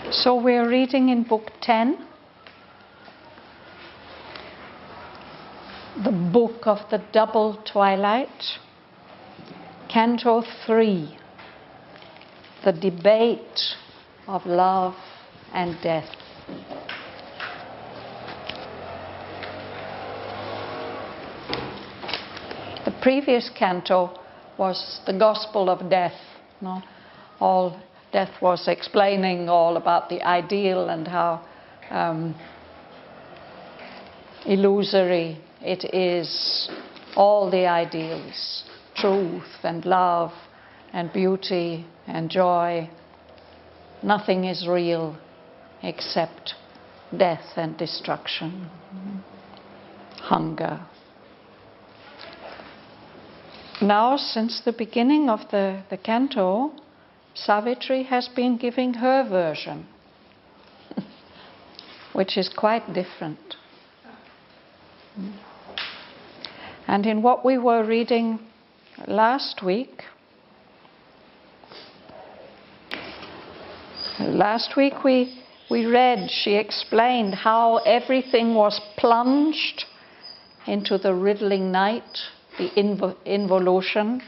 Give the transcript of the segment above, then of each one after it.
So we're reading in Book 10, the Book of the Double Twilight, Canto 3, the Debate of Love and Death. The previous canto was the Gospel of Death. No? All Death was explaining all about the ideal and how illusory it is, all the ideals, truth and love and beauty and joy. Nothing is real except death and destruction, hunger. Now, since the beginning of the canto, Savitri has been giving her version, which is quite different. And in what we were reading last week we read, she explained how everything was plunged into the riddling night, the involution,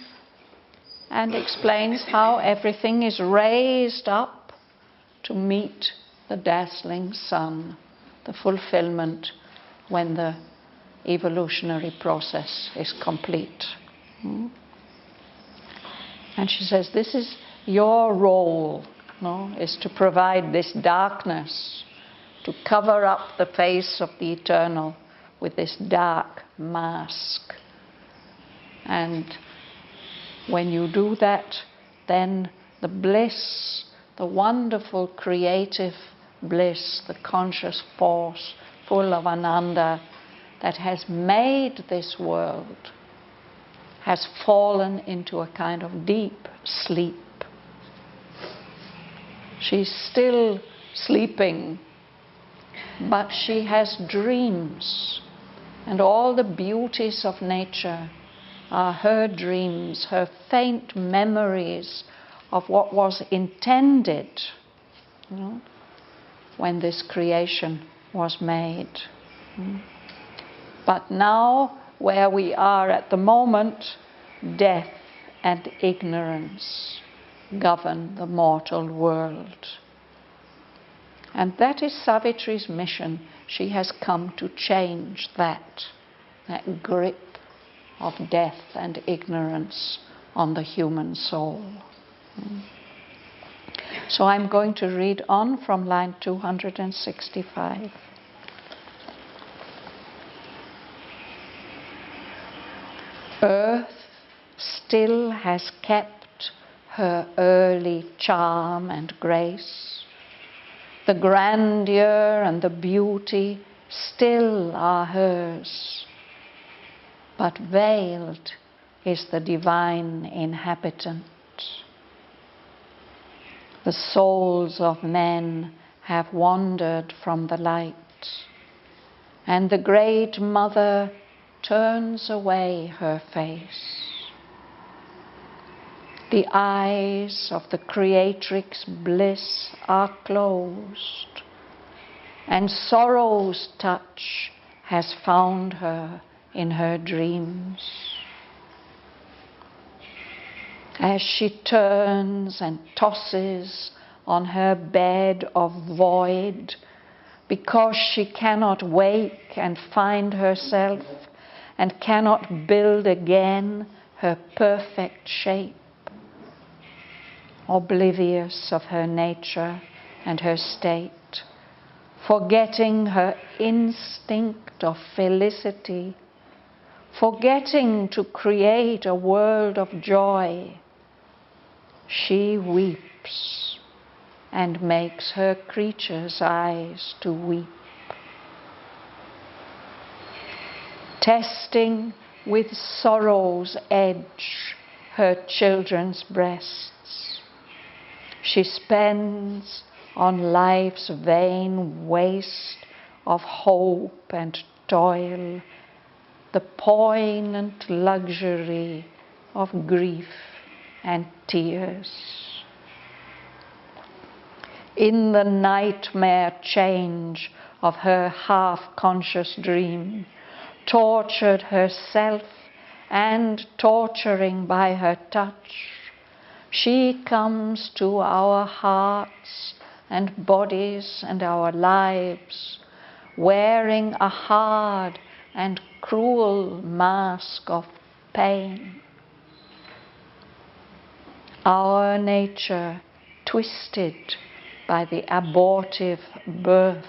and explains how everything is raised up to meet the dazzling sun, the fulfillment when the evolutionary process is complete. And she says, this is your role, is to provide this darkness, to cover up the face of the eternal with this dark mask. And when you do that, then the bliss, the wonderful creative bliss, the conscious force full of Ananda that has made this world has fallen into a kind of deep sleep. She's still sleeping, but she has dreams, and all the beauties of nature are her dreams, her faint memories of what was intended when this creation was made. But now, where we are at the moment, death and ignorance govern the mortal world. And that is Savitri's mission. She has come to change that grip of death and ignorance on the human soul. So I'm going to read on from line 265. Earth still has kept her early charm and grace. The grandeur and the beauty still are hers. But veiled is the divine inhabitant. The souls of men have wandered from the light, and the great mother turns away her face. The eyes of the creatrix bliss are closed, and sorrow's touch has found her in her dreams. As she turns and tosses on her bed of void, because she cannot wake and find herself, and cannot build again her perfect shape, oblivious of her nature and her state, forgetting her instinct of felicity, forgetting to create a world of joy, she weeps and makes her creatures' eyes to weep. Testing with sorrow's edge her children's breasts, she spends on life's vain waste of hope and toil the poignant luxury of grief and tears. in the nightmare change of her half-conscious dream, tortured herself and torturing by her touch, she comes to our hearts and bodies and our lives, wearing a hard and cruel mask of pain. Our nature, twisted by the abortive birth,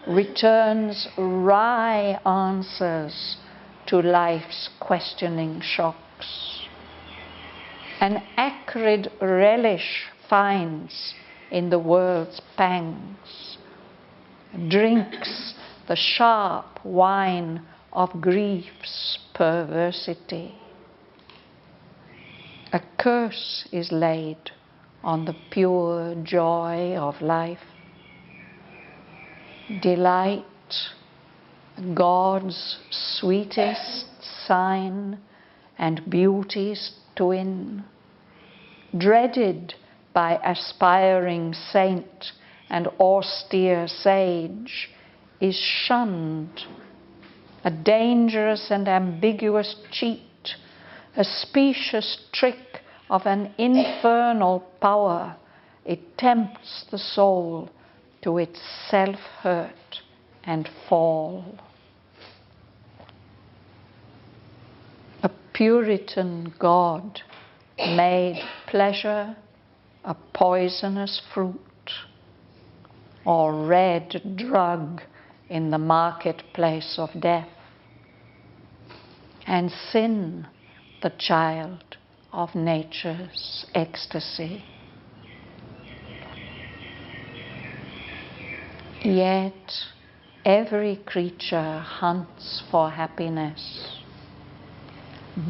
returns wry answers to life's questioning shocks. An acrid relish finds in the world's pangs, drinks the sharp wine of grief's perversity. A curse is laid on the pure joy of life. Delight, God's sweetest sign and beauty's twin, dreaded by aspiring saint and austere sage, is shunned, a dangerous and ambiguous cheat, a specious trick of an infernal power. It tempts the soul to its self-hurt and fall. A Puritan God made pleasure a poisonous fruit, or red drug in the marketplace of death, and sin the child of nature's ecstasy. Yet every creature hunts for happiness,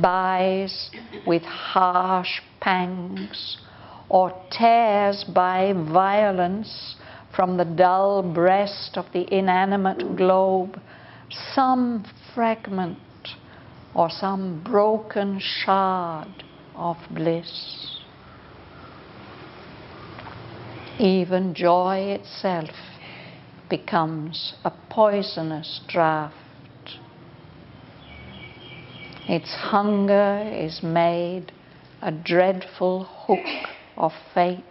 buys with harsh pangs, or tears by violence from the dull breast of the inanimate globe some fragment or some broken shard of bliss. Even joy itself becomes a poisonous draught. Its hunger is made a dreadful hook of fate.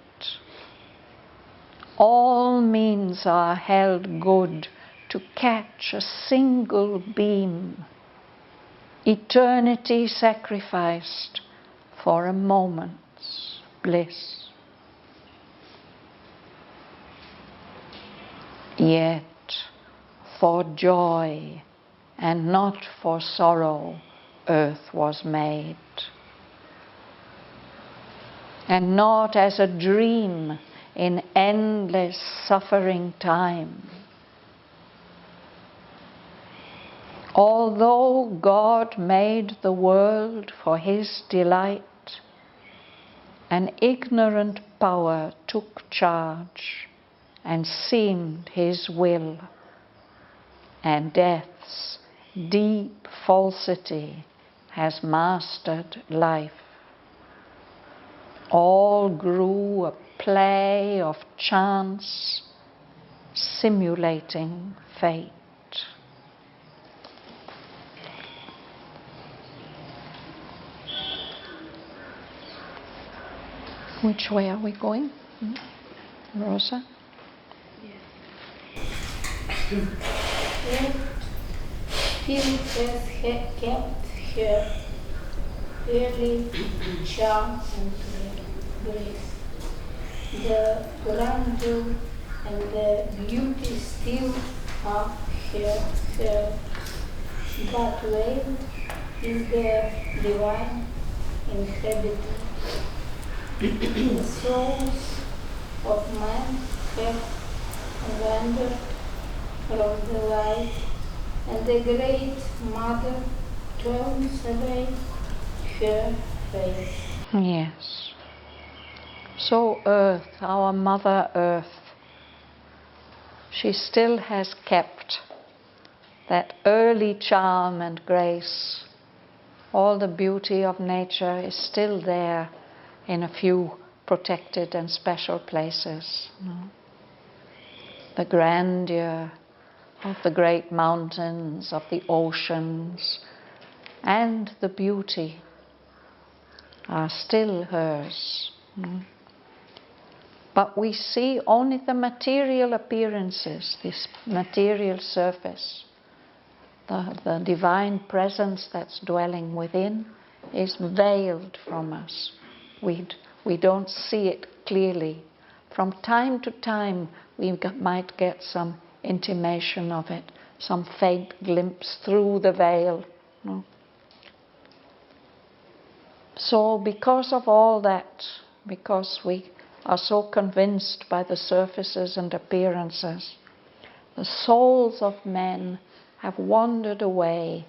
All means are held good to catch a single beam, eternity sacrificed for a moment's bliss. Yet for joy and not for sorrow earth was made, and not as a dream in endless suffering time. Although God made the world for his delight, an ignorant power took charge and seemed his will, and death's deep falsity has mastered life. All grew a play of chance, simulating fate. Which way are we going? Rosa? Yet still has kept her early charm and grace. The grandeur and the beauty still are her, but veiled is the divine inhabitant. The souls of man have wandered from the light, and the great mother turns away her face. Yes. So Earth, our Mother Earth, she still has kept that early charm and grace. All the beauty of nature is still there in a few protected and special places. The grandeur of the great mountains, of the oceans, and the beauty are still hers. But we see only the material appearances, this material surface. The divine presence that's dwelling within is veiled from us. We don't see it clearly. From time to time we might get some intimation of it, some faint glimpse through the veil. So because of all that, because we are so convinced by the surfaces and appearances, the souls of men have wandered away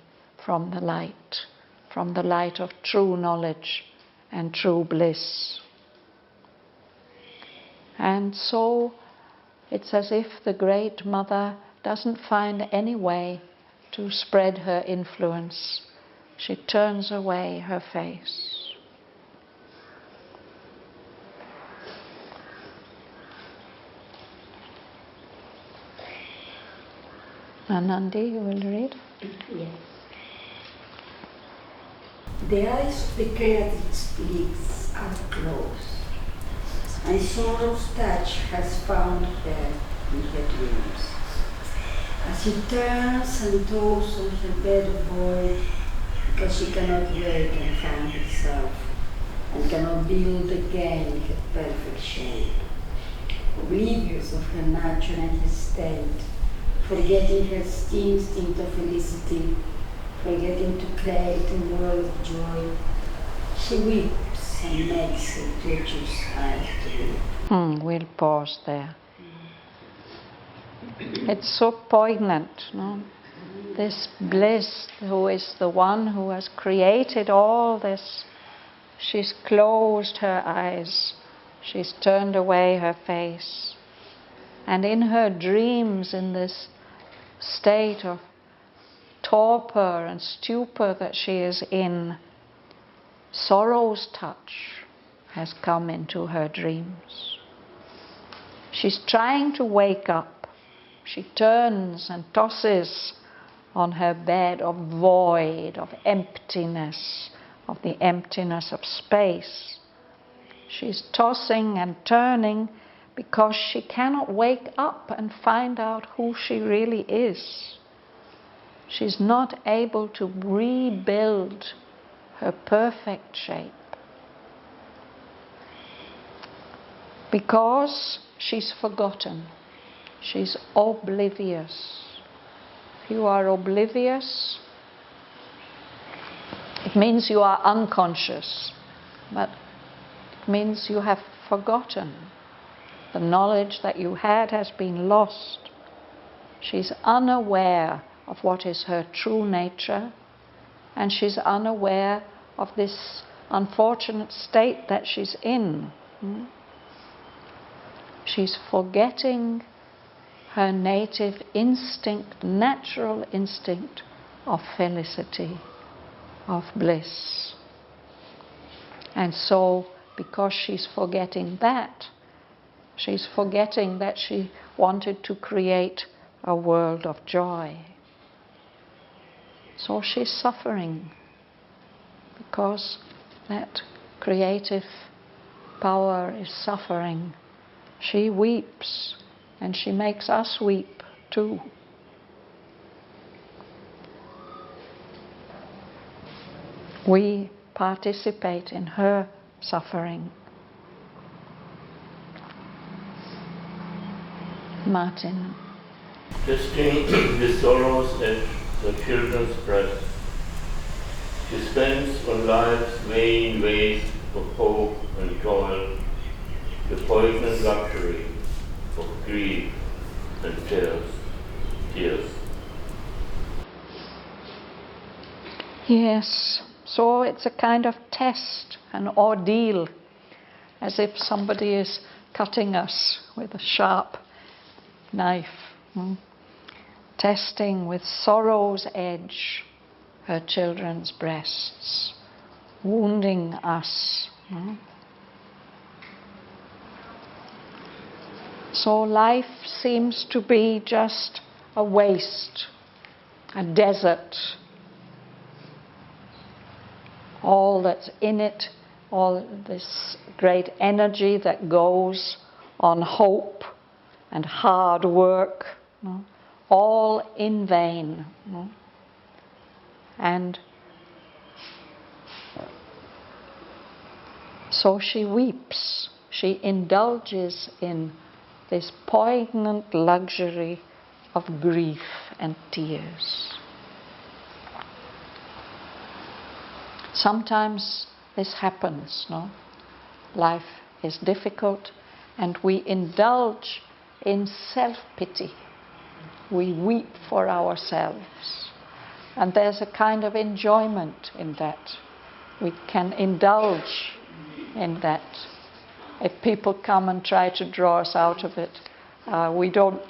from the light of true knowledge and true bliss. And so it's as if the Great Mother doesn't find any way to spread her influence. She turns away her face. Anandi, you will read? Yes. The eyes of the creative spirits are closed, and sorrow's touch has found her in her dreams. As she turns and toils on her bed of void, because she cannot wake and find herself, and cannot build again her perfect shape, oblivious of her nature and her state, forgetting her instinct of felicity, forgetting to create a world of joy, she weeps and makes her treacherous eyes to weep. We'll pause there. It's so poignant, no? This bliss, who is the one who has created all this, she's closed her eyes, she's turned away her face, and in her dreams, in this state of torpor and stupor that she is in, sorrow's touch has come into her dreams. She's trying to wake up. She turns and tosses on her bed of void, of emptiness, of the emptiness of space. She's tossing and turning because she cannot wake up and find out who she really is. She's not able to rebuild her perfect shape because she's forgotten. She's oblivious. If you are oblivious, it means you are unconscious, but it means you have forgotten. The knowledge that you had has been lost. She's unaware of what is her true nature, and she's unaware of this unfortunate state that she's in. She's forgetting her native instinct, natural instinct of felicity, of bliss. And so, because she's forgetting that, she's forgetting that she wanted to create a world of joy. So she's suffering because that creative power is suffering. She weeps, and she makes us weep too. We participate in her suffering. Martin. Testing the sorrows at the children's breast, she spends on life's vain waste of hope and toil, the poisonous luxury of grief and tears. Yes, so it's a kind of test, an ordeal, as if somebody is cutting us with a sharp knife, testing with sorrow's edge her children's breasts, wounding us. So life seems to be just a waste, a desert. All that's in it, all this great energy that goes on hope and hard work, all in vain. And so she weeps, she indulges in this poignant luxury of grief and tears. Sometimes this happens, no? Life is difficult and we indulge in self-pity. We weep for ourselves. And there's a kind of enjoyment in that. We can indulge in that. If people come and try to draw us out of it, we don't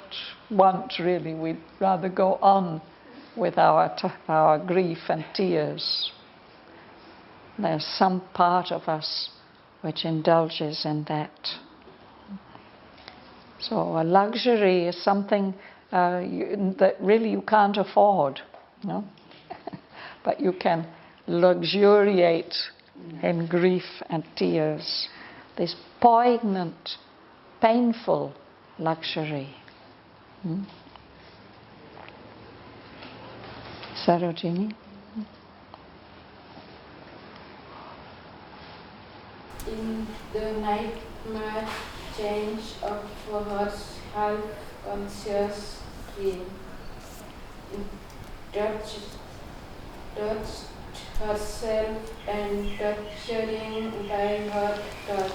want really. We'd rather go on with our grief and tears. There's some part of us which indulges in that. So a luxury is something that really you can't afford, no? But you can luxuriate in grief and tears. This poignant, painful luxury. Sarojini? In the nightmare change of her half-conscious dream, touched herself and torturing by her touch.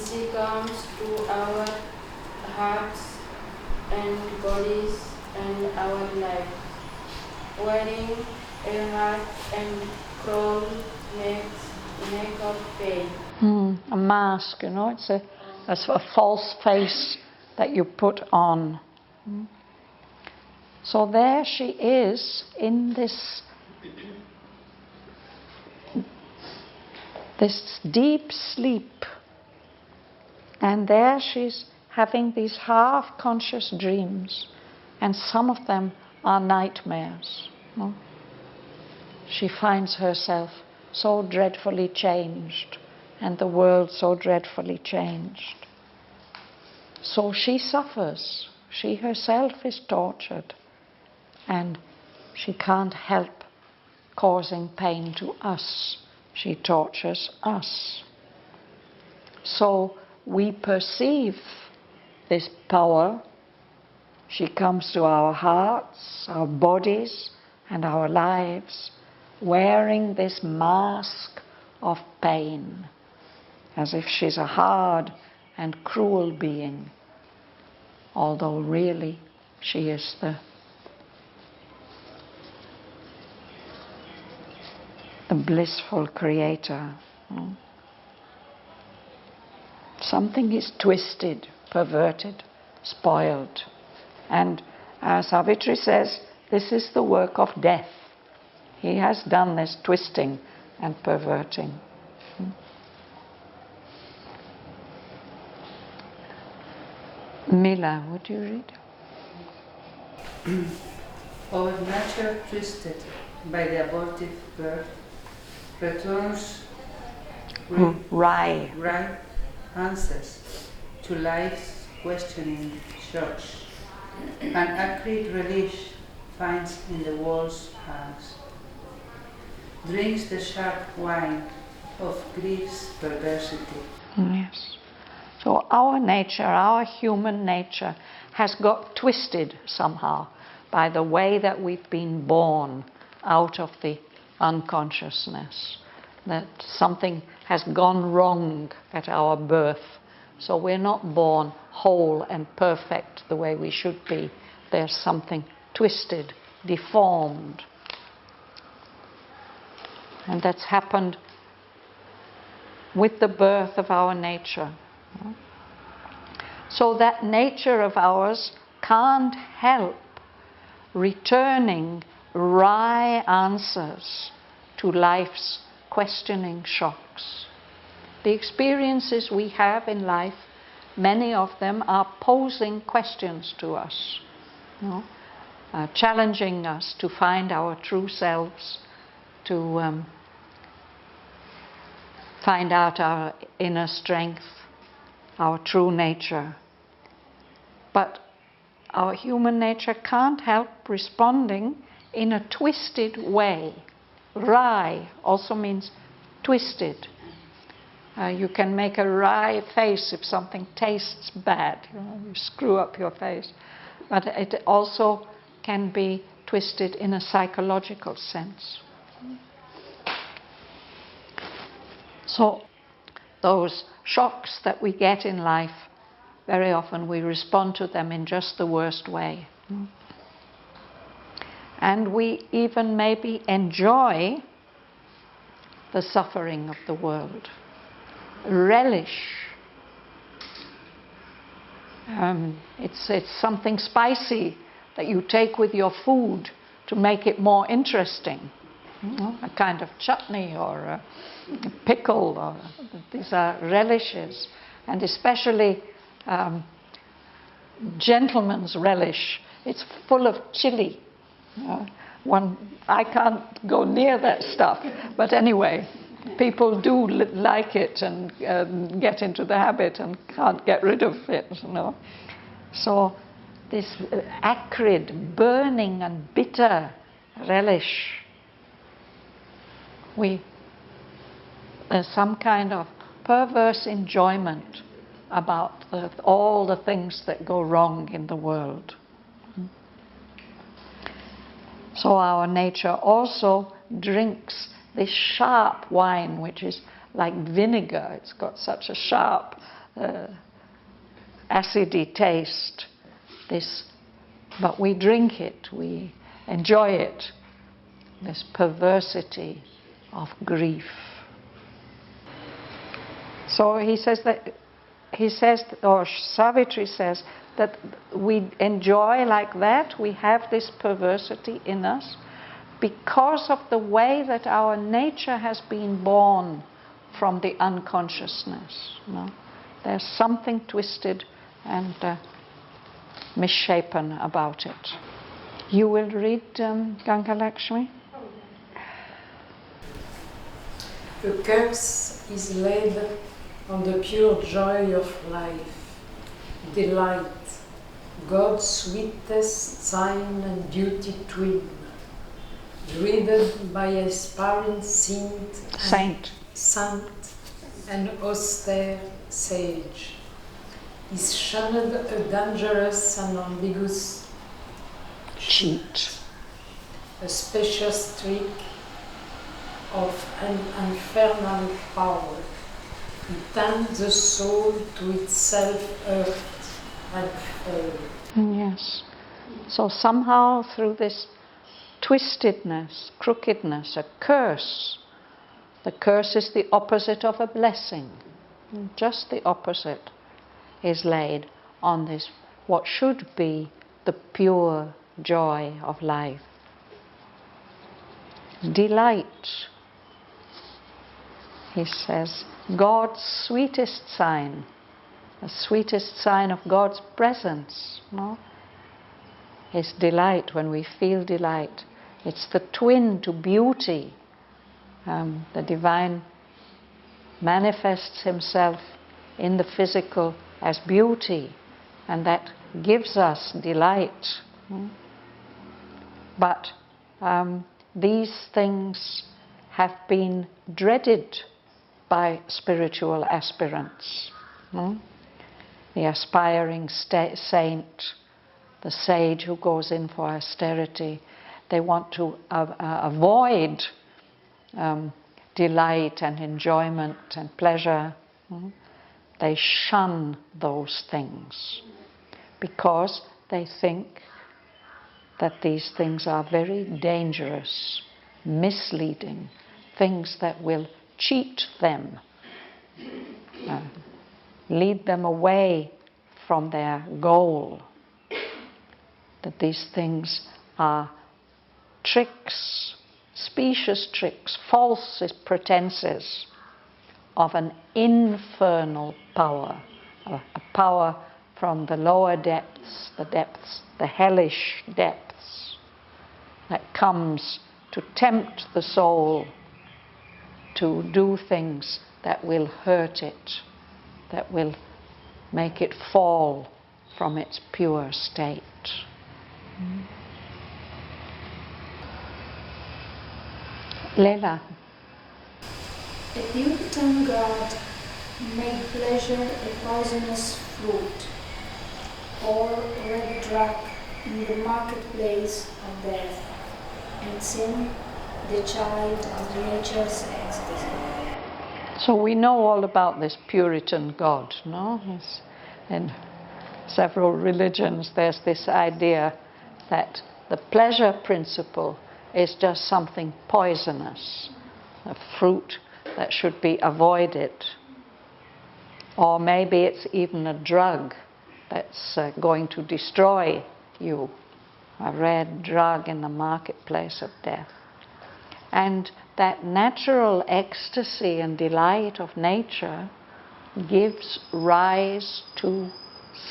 She comes to our hearts and bodies and our lives, wearing a heart and crown make of pain. A mask, it's a false face that you put on. So there she is in this deep sleep, and there she's having these half-conscious dreams, and some of them are nightmares. She finds herself so dreadfully changed, and the world so dreadfully changed. So she suffers. She herself is tortured, and she can't help causing pain to us. She tortures us. So we perceive this power. She comes to our hearts, our bodies, and our lives, wearing this mask of pain, as if she's a hard and cruel being, although really she is the blissful creator. Something is twisted, perverted, spoiled. And as Savitri says, this is the work of death. He has done this twisting and perverting. Mila, would you read? Our nature twisted by the abortive birth returns right answers to life's questioning shocks. An acrid relish finds in the world's hands, drinks the sharp wine of grief's perversity. Yes. So our nature, our human nature, has got twisted somehow by the way that we've been born out of the unconsciousness. That something has gone wrong at our birth. So we're not born whole and perfect the way we should be. There's something twisted, deformed. And that's happened with the birth of our nature. So that nature of ours can't help returning wry answers to life's questioning shocks. The experiences we have in life many of them are posing questions to us, challenging us to find our true selves, to find out our inner strength, our true nature. But our human nature can't help responding in a twisted way. Wry also means twisted. You can make a wry face if something tastes bad. You screw up your face. But it also can be twisted in a psychological sense. So those shocks that we get in life, very often we respond to them in just the worst way. And we even maybe enjoy the suffering of the world. Relish. It's something spicy that you take with your food to make it more interesting. A kind of chutney or a pickle. These are relishes. And especially gentleman's relish. It's full of chili. I can't go near that stuff. But anyway, people do like it and get into the habit and can't get rid of it. So this acrid, burning and bitter relish, there's some kind of perverse enjoyment about all the things that go wrong in the world. So our nature also drinks this sharp wine, which is like vinegar. It's got such a sharp, acidy taste. But we drink it, we enjoy it. This perversity of grief. So Savitri says that we enjoy like that, we have this perversity in us because of the way that our nature has been born from the unconsciousness. There's something twisted and misshapen about it. You will read Ganga Lakshmi? The curse is laid on the pure joy of life, delight, God's sweetest sign and duty twin, dreaded by aspiring saint and austere sage, is shunned a dangerous and ambiguous cheat, a specious trick of an infernal power. It tends the soul to itself earth and fail. Yes. So somehow through this twistedness, crookedness, a curse. The curse is the opposite of a blessing. Just the opposite is laid on this, what should be the pure joy of life. Delight. He says, God's sweetest sign, the sweetest sign of God's presence, is delight. When we feel delight, it's the twin to beauty. The divine manifests himself in the physical as beauty, and that gives us delight. But these things have been dreaded by spiritual aspirants. The aspiring saint, the sage who goes in for austerity, they want to avoid delight and enjoyment and pleasure. They shun those things because they think that these things are very dangerous, misleading, things that will cheat them, lead them away from their goal. That these things are tricks, specious tricks, false pretenses of an infernal power, a power from the lower depths, the hellish depths, that comes to tempt the soul to do things that will hurt it, that will make it fall from its pure state. Lela. A Puritan god made pleasure a poisonous fruit, or red drug in the marketplace of death, and sin the child of nature's ecstasy. So we know all about this Puritan god, no? In several religions there's this idea that the pleasure principle is just something poisonous, a fruit that should be avoided. Or maybe it's even a drug that's going to destroy you, a red drug in the marketplace of death. And that natural ecstasy and delight of nature gives rise to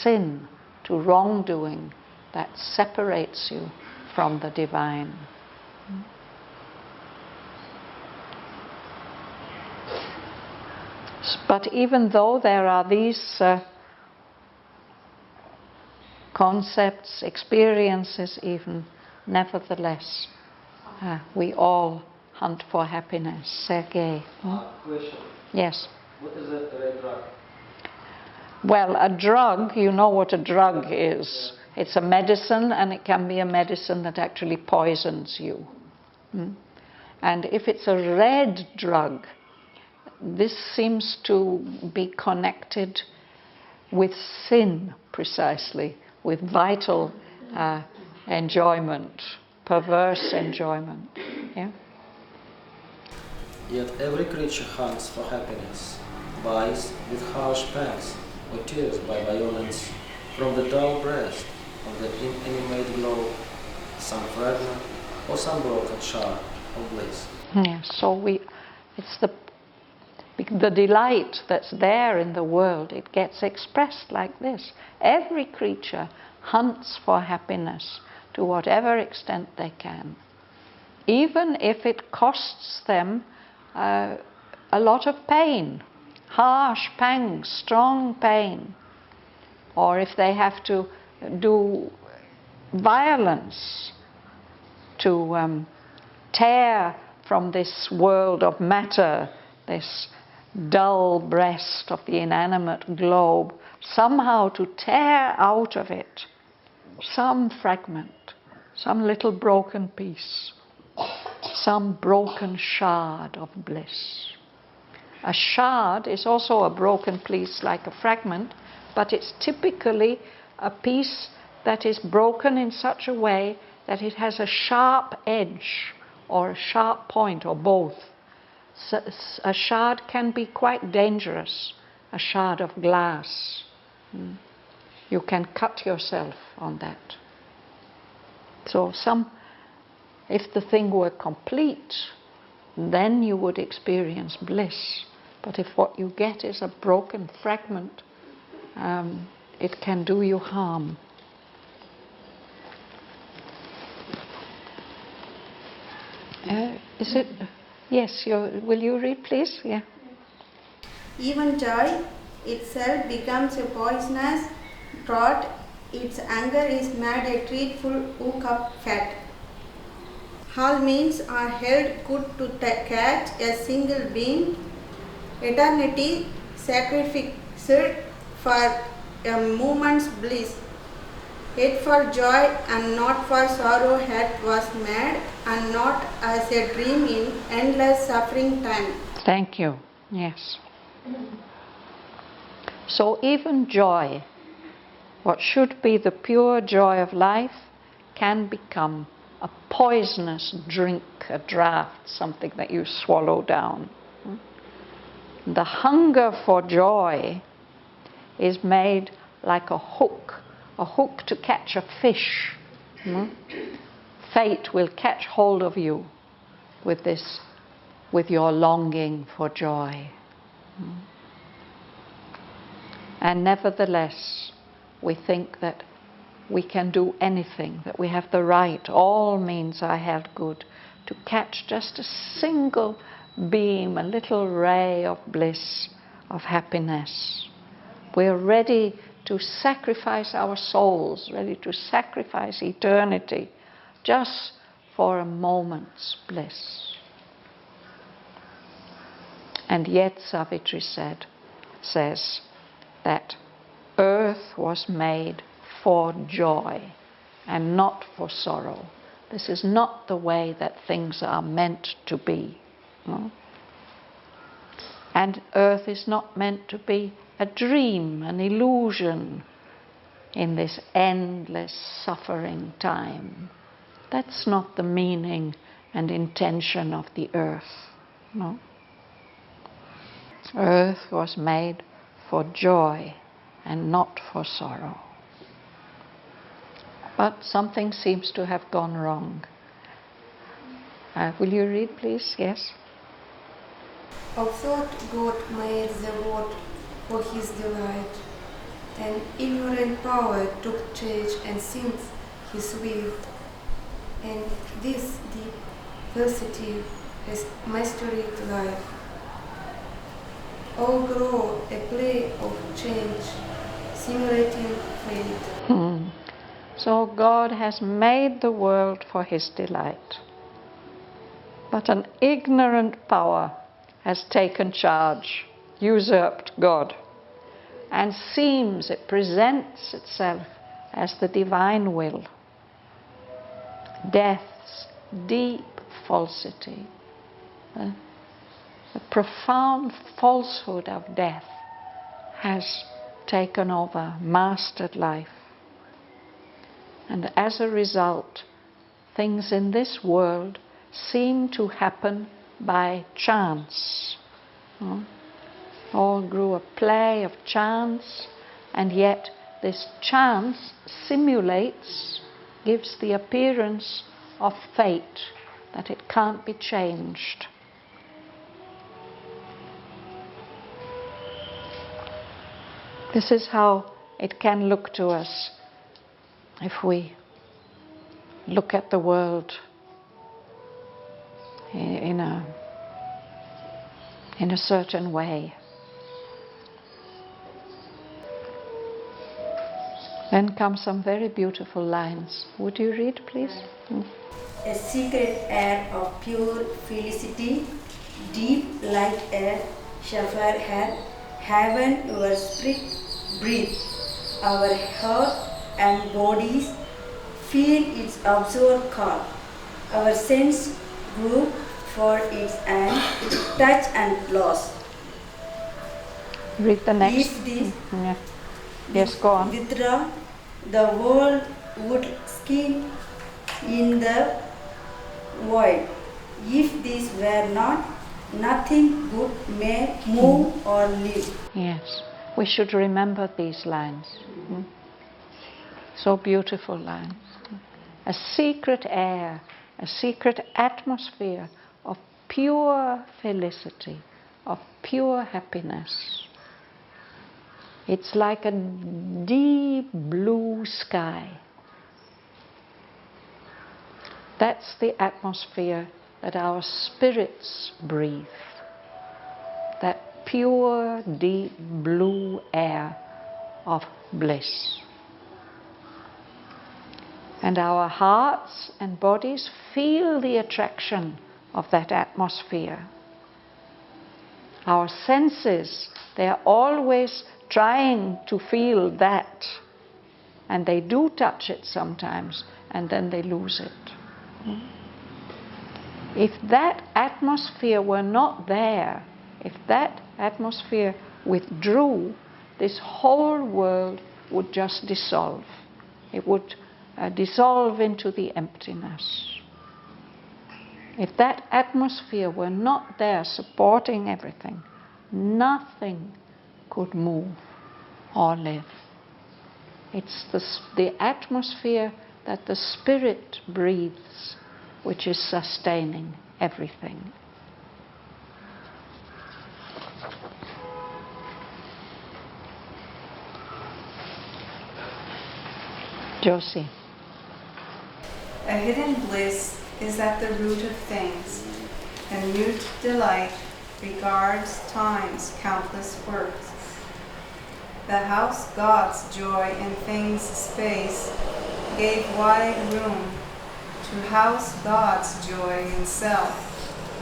sin, to wrongdoing that separates you from the divine. But even though there are these concepts, experiences even, nevertheless, we all hunt for happiness. Sergei. Question. Yes. What is a red drug? Well, a drug, you know what a drug is. It's a medicine, and it can be a medicine that actually poisons you. And if it's a red drug, this seems to be connected with sin, precisely, with vital enjoyment, perverse enjoyment. Yeah? Yet every creature hunts for happiness, buys with harsh pangs or tears by violence from the dull breast of the inanimate globe some fragment or some broken shard of bliss. Yeah, so it's the delight that's there in the world, it gets expressed like this. Every creature hunts for happiness to whatever extent they can, even if it costs them a lot of pain, harsh pangs, strong pain, or if they have to do violence to tear from this world of matter, this dull breast of the inanimate globe, somehow to tear out of it some fragment, some little broken piece, some broken shard of bliss. A shard is also a broken piece like a fragment, but it's typically a piece that is broken in such a way that it has a sharp edge or a sharp point or both. So a shard can be quite dangerous, a shard of glass. You can cut yourself on that. So if the thing were complete, then you would experience bliss. But if what you get is a broken fragment, it can do you harm. Is it? Yes, will you read, please? Yeah. Even joy itself becomes a poisonous draught. Its anger is made a treatful hook of fat. All means are held good to catch a single beam. Eternity sacrificed for a moment's bliss. Yet for joy and not for sorrow earth was made, and not as a dream in endless suffering time. Thank you. Yes. So even joy, what should be the pure joy of life, can become a poisonous drink, a draught, something that you swallow down. The hunger for joy is made like a hook to catch a fish. Fate will catch hold of you with your longing for joy. And nevertheless, we think that we can do anything, that we have the right, all means are held good, to catch just a single beam, a little ray of bliss, of happiness. We're ready to sacrifice our souls, ready to sacrifice eternity, just for a moment's bliss. And yet, Savitri says that earth was made for joy and not for sorrow. This is not the way that things are meant to be. No? And earth is not meant to be a dream, an illusion in this endless suffering time. That's not the meaning and intention of the earth. No? Earth was made for joy and not for sorrow. But something seems to have gone wrong. Will you read, please? Yes. Of thought God made the world for his delight, and ignorant power took charge and sings his will, and this deep positive has mastered life. All grow a play of change, simulating fate. So God has made the world for his delight. But an ignorant power has taken charge, usurped God, and it presents itself as the divine will. Death's deep falsity, the profound falsehood of death has taken over, mastered life. And as a result, things in this world seem to happen by chance. All grew a play of chance, and yet this chance simulates, gives the appearance of fate, that it can't be changed. This is how it can look to us if we look at the world in a certain way. Then come some very beautiful lines. Would you read, please? A secret air of pure felicity, deep like a sapphire hair, heaven your spirit breathe, our heart and bodies feel its absurd call, our sense grew for its and touch and loss. Read the next. If this Yes, go on. withdraw, the world would skim in the void. If this were not, nothing good may move or live. Yes, we should remember these lines. So beautiful lines. A secret air, a secret atmosphere of pure felicity, of pure happiness. It's like a deep blue sky. That's the atmosphere that our spirits breathe. That pure, deep blue air of bliss. And our hearts and bodies feel the attraction of that atmosphere. Our senses, they are always trying to feel that. And they do touch it sometimes, and then they lose it. If that atmosphere were not there, if that atmosphere withdrew, this whole world would just dissolve. It would dissolve into the emptiness. If that atmosphere were not there supporting everything, nothing could move or live. It's the atmosphere that the Spirit breathes which is sustaining everything. Josie. A hidden bliss is at the root of things, and mute delight regards time's countless works. The house God's joy in things space gave wide room to house God's joy in self.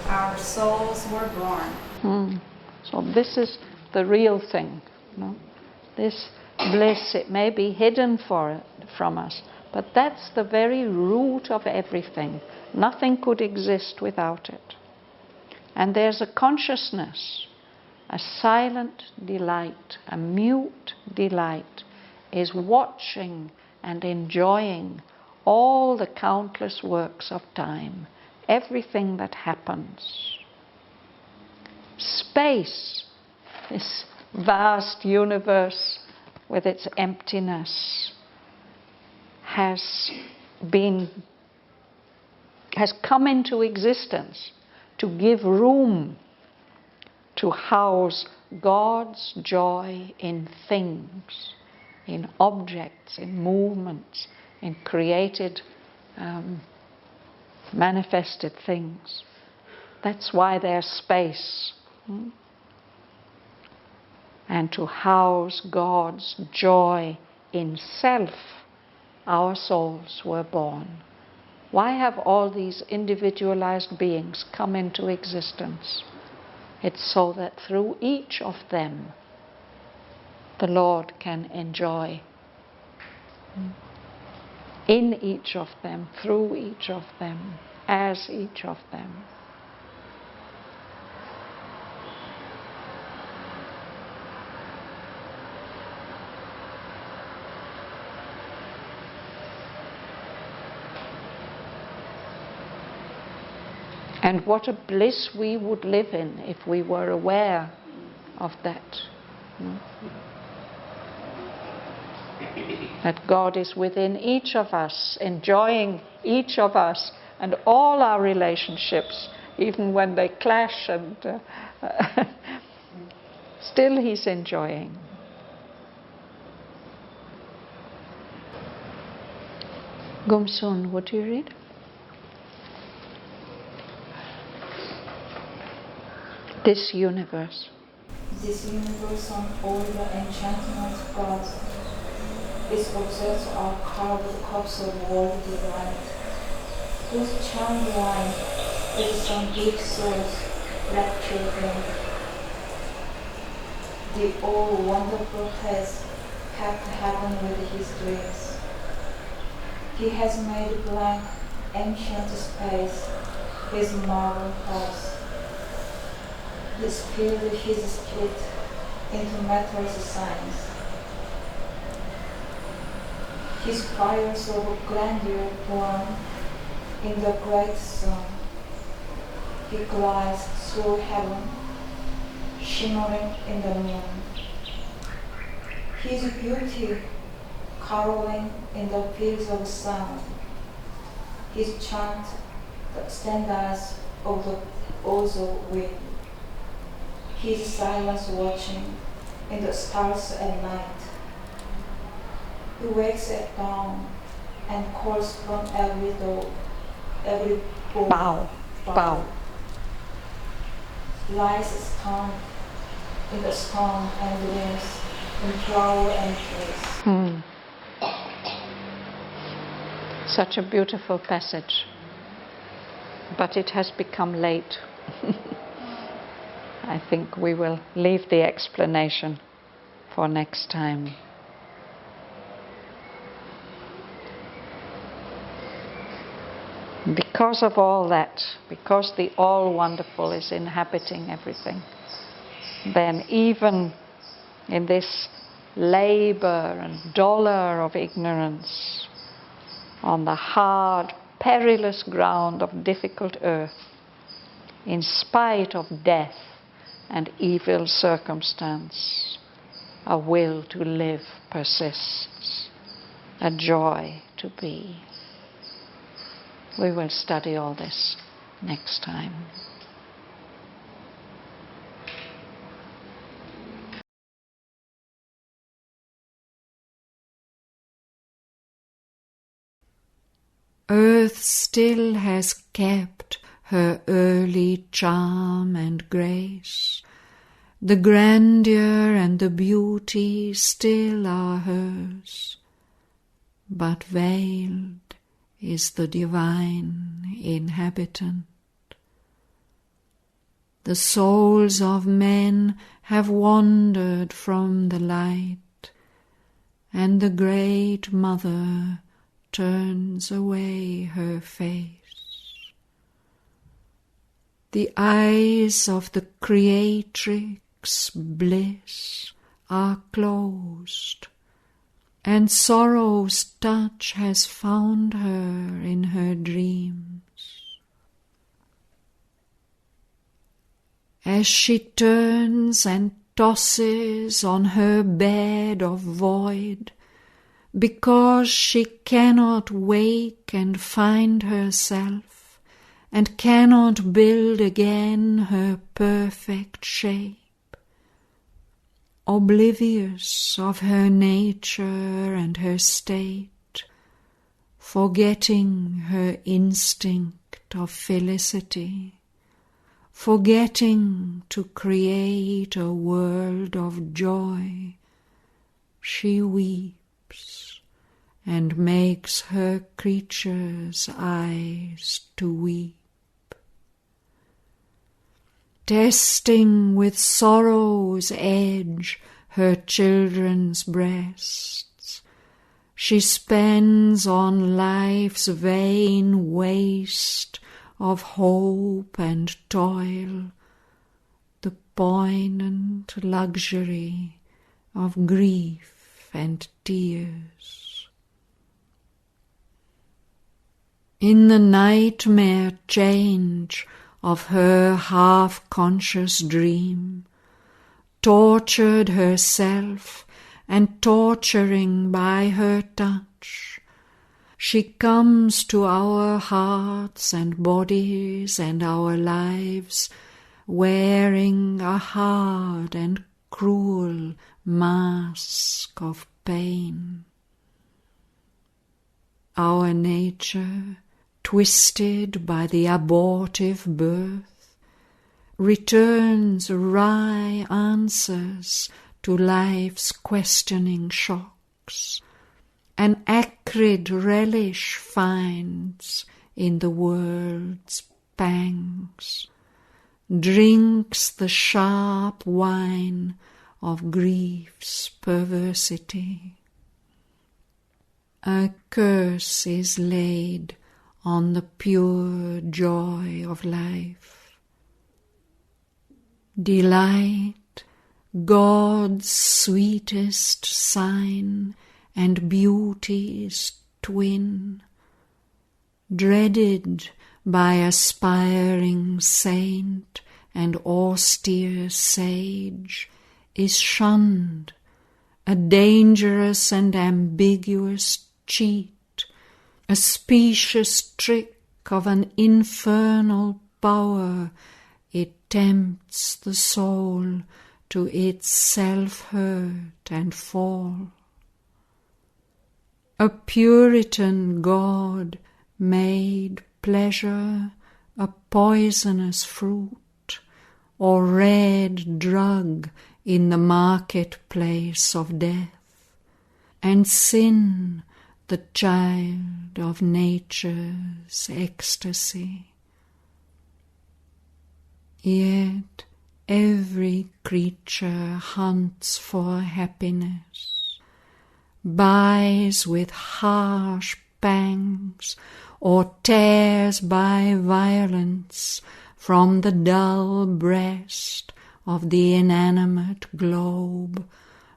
Our souls were born. So this is the real thing. This bliss, it may be hidden from us, but that's the very root of everything. Nothing could exist without it. And there's a consciousness, a silent delight, a mute delight, is watching and enjoying all the countless works of time, everything that happens. Space, this vast universe with its emptiness, has come into existence to give room to house God's joy in things, in objects, in movements, in created, manifested things. That's why there's space. And to house God's joy in self, our souls were born. Why have all these individualized beings come into existence? It's so that through each of them, the Lord can enjoy. In each of them, through each of them, as each of them. And what a bliss we would live in if we were aware of that. That God is within each of us, enjoying each of us and all our relationships, even when they clash, and still He's enjoying. Gumsun, would you read? This universe. This universe and all the enchantment of God, its objects are carved cups of world delight, whose charmed wine is some deep soul's rapture in. The all-wonderful has kept heaven with his dreams. He has made blank, ancient space his marble house. He's filled his spirit into metals signs. His fires of grandeur burn in the great sun. He glides through heaven, shimmering in the moon. His beauty caroling in the fields of sound. His chant the standards of the ozone wind. His silence watching in the stars at night. He wakes at dawn and calls from every door, every Bow. Bow. Lies stunned in the storm and winds, in flower and trees. Such a beautiful passage. But it has become late. I think we will leave the explanation for next time. Because of all that, because the all-wonderful is inhabiting everything, then even in this labor and dolor of ignorance, on the hard, perilous ground of difficult earth, in spite of death and evil circumstance, a will to live persists, a joy to be. We will study all this next time. Earth still has kept her early charm and grace. The grandeur and the beauty still are hers, but veiled is the divine inhabitant. The souls of men have wandered from the light, and the great Mother turns away her face. The eyes of the creatrix bliss are closed, and sorrow's touch has found her in her dreams. As she turns and tosses on her bed of void, because she cannot wake and find herself, and cannot build again her perfect shape, oblivious of her nature and her state, forgetting her instinct of felicity, forgetting to create a world of joy, she weeps and makes her creatures' eyes to weep. Testing with sorrow's edge her children's breasts, she spends on life's vain waste of hope and toil the poignant luxury of grief and tears. In the nightmare change of her half-conscious dream, tortured herself and torturing by her touch, she comes to our hearts and bodies and our lives wearing a hard and cruel mask of pain. Our nature, twisted by the abortive birth, returns wry answers to life's questioning shocks, an acrid relish finds in the world's pangs, drinks the sharp wine of grief's perversity. A curse is laid on the pure joy of life. Delight, God's sweetest sign and beauty's twin, dreaded by aspiring saint and austere sage, is shunned, a dangerous and ambiguous cheat, a specious trick of an infernal power. It tempts the soul to its self-hurt and fall. A Puritan God made pleasure a poisonous fruit, or red drug in the marketplace of death, and sin the child of nature's ecstasy. Yet every creature hunts for happiness, buys with harsh pangs, or tears by violence from the dull breast of the inanimate globe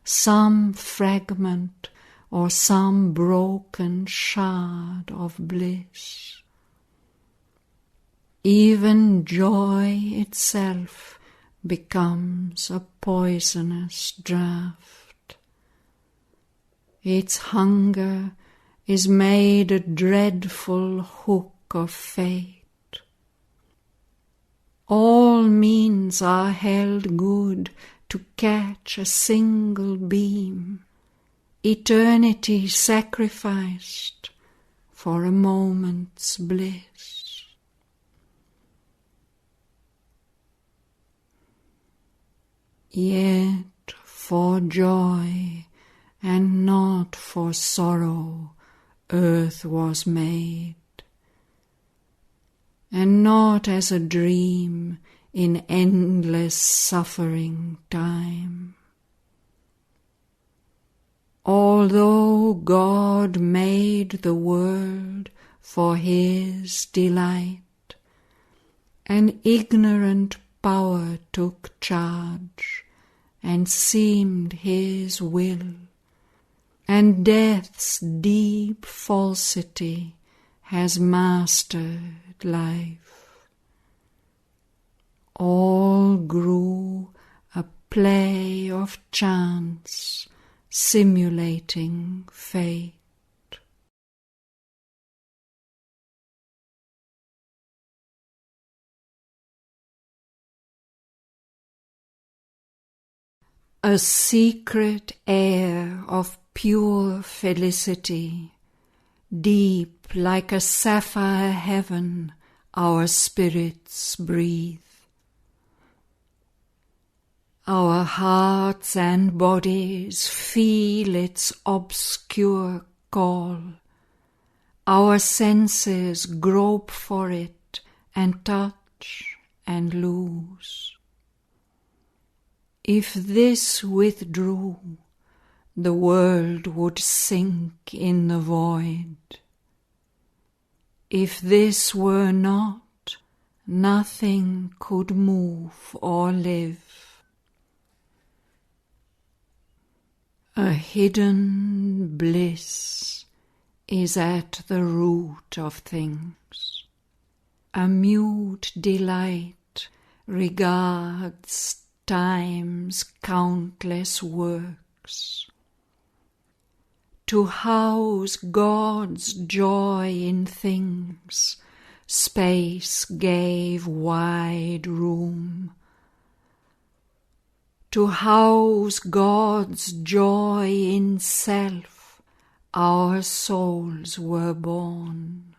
some fragment or some broken shard of bliss. Even joy itself becomes a poisonous draught. Its hunger is made a dreadful hook of fate. All means are held good to catch a single beam, eternity sacrificed for a moment's bliss. Yet for joy and not for sorrow earth was made, and not as a dream in endless suffering time. Although God made the world for his delight, an ignorant power took charge and seemed his will, and death's deep falsity has mastered life. All grew a play of chance, simulating fate. A secret air of pure felicity, deep like a sapphire heaven, our spirits breathe. Our hearts and bodies feel its obscure call. Our senses grope for it and touch and lose. If this withdrew, the world would sink in the void. If this were not, nothing could move or live. A hidden bliss is at the root of things. A mute delight regards time's countless works. To house God's joy in things, space gave wide room. To house God's joy in self, our souls were born.